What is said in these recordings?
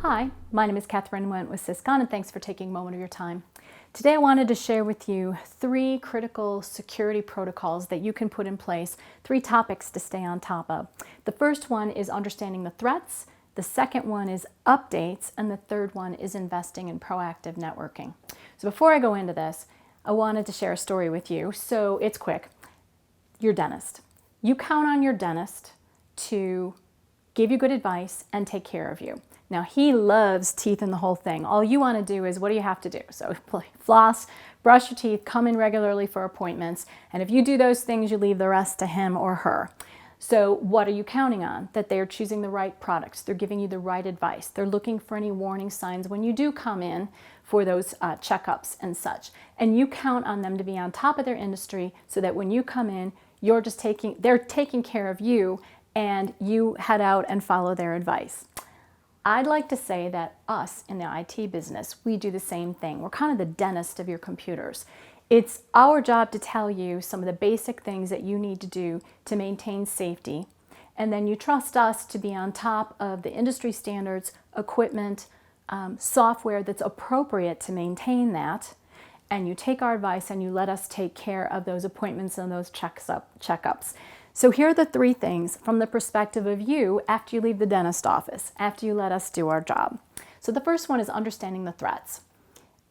Hi, my name is Catherine Went with Syscon, and thanks for taking a moment of your time. Today I wanted to share with you 3 critical security protocols that you can put in place, 3 topics to stay on top of. The first one is understanding the threats, the second one is updates, and the third one is investing in proactive networking. So before I go into this, I wanted to share a story with you. So it's quick. Your dentist. You count on your dentist to give you good advice and take care of you. Now, he loves teeth and the whole thing. All you want to do is, what do you have to do? So floss, brush your teeth, come in regularly for appointments, and if you do those things, you leave the rest to him or her. So what are you counting on? That they're choosing the right products, they're giving you the right advice, they're looking for any warning signs when you do come in for those checkups and such. And you count on them to be on top of their industry so that when you come in, they're taking care of you and you head out and follow their advice. I'd like to say that us in the IT business, we do the same thing. We're kind of the dentist of your computers. It's our job to tell you some of the basic things that you need to do to maintain safety. And then you trust us to be on top of the industry standards, equipment, software that's appropriate to maintain that. And you take our advice and you let us take care of those appointments and those checkups. So here are the 3 things from the perspective of you after you leave the dentist office, after you let us do our job. So the first one is understanding the threats.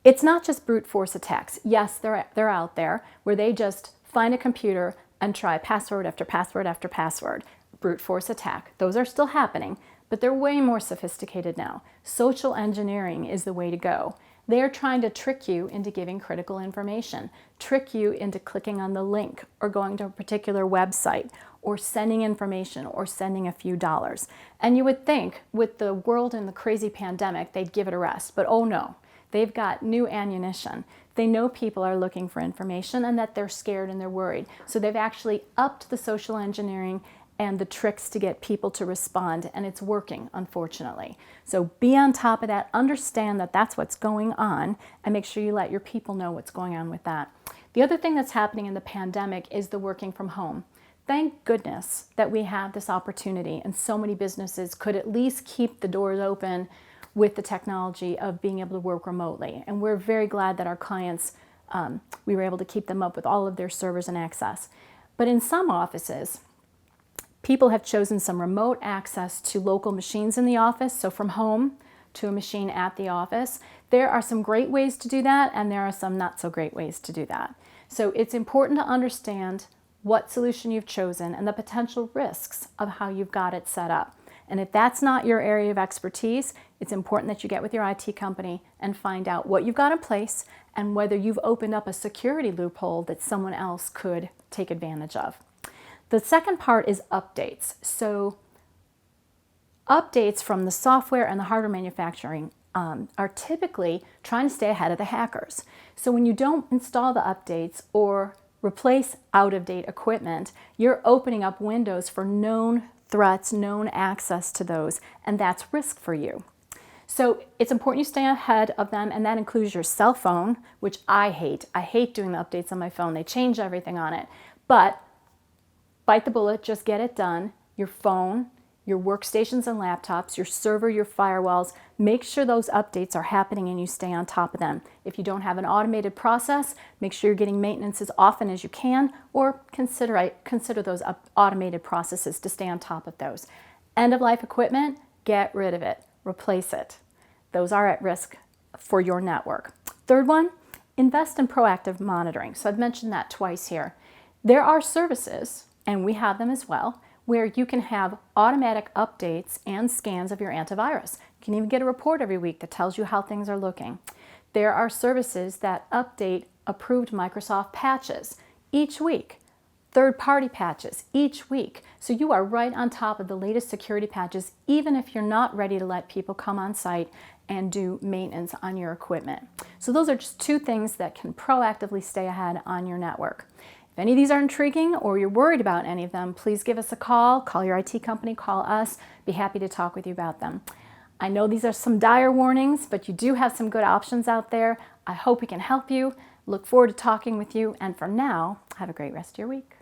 It's not just brute force attacks. Yes, they're out there where they just find a computer and try password after password after password. Brute force attack. Those are still happening, but they're way more sophisticated now. Social engineering is the way to go. They're trying to trick you into giving critical information, trick you into clicking on the link or going to a particular website or sending information or sending a few dollars. And you would think with the world and the crazy pandemic, they'd give it a rest, but oh no, they've got new ammunition. They know people are looking for information and that they're scared and they're worried. So they've actually upped the social engineering and the tricks to get people to respond, and it's working, unfortunately. So be on top of that, understand that that's what's going on, and make sure you let your people know what's going on with that. The other thing that's happening in the pandemic is the working from home. Thank goodness that we have this opportunity, and so many businesses could at least keep the doors open with the technology of being able to work remotely. And we're very glad that our clients, we were able to keep them up with all of their servers and access. But in some offices, people have chosen some remote access to local machines in the office, so from home to a machine at the office. There are some great ways to do that, and there are some not so great ways to do that. So it's important to understand what solution you've chosen and the potential risks of how you've got it set up. And if that's not your area of expertise, it's important that you get with your IT company and find out what you've got in place and whether you've opened up a security loophole that someone else could take advantage of. The second part is updates. So updates from the software and the hardware manufacturing are typically trying to stay ahead of the hackers. So when you don't install the updates or replace out-of-date equipment, you're opening up windows for known threats, known access to those, and that's risk for you. So it's important you stay ahead of them, and that includes your cell phone, which I hate. I hate doing the updates on my phone. They change everything on it. But bite the bullet, just get it done. Your phone, your workstations and laptops, your server, your firewalls, make sure those updates are happening and you stay on top of them. If you don't have an automated process, make sure you're getting maintenance as often as you can, or consider those automated processes to stay on top of those. End-of-life equipment, get rid of it, replace it. Those are at risk for your network. Third one, invest in proactive monitoring. So I've mentioned that twice here. There are services, and we have them as well, where you can have automatic updates and scans of your antivirus. You can even get a report every week that tells you how things are looking. There are services that update approved Microsoft patches each week, third-party patches each week. So you are right on top of the latest security patches, even if you're not ready to let people come on site and do maintenance on your equipment. So those are just 2 things that can proactively stay ahead on your network. If any of these are intriguing or you're worried about any of them, please give us a call your IT company, call us. Be happy to talk with you about them. I know these are some dire warnings, but you do have some good options out there. I hope we can help you. Look forward to talking with you, and for now, have a great rest of your week.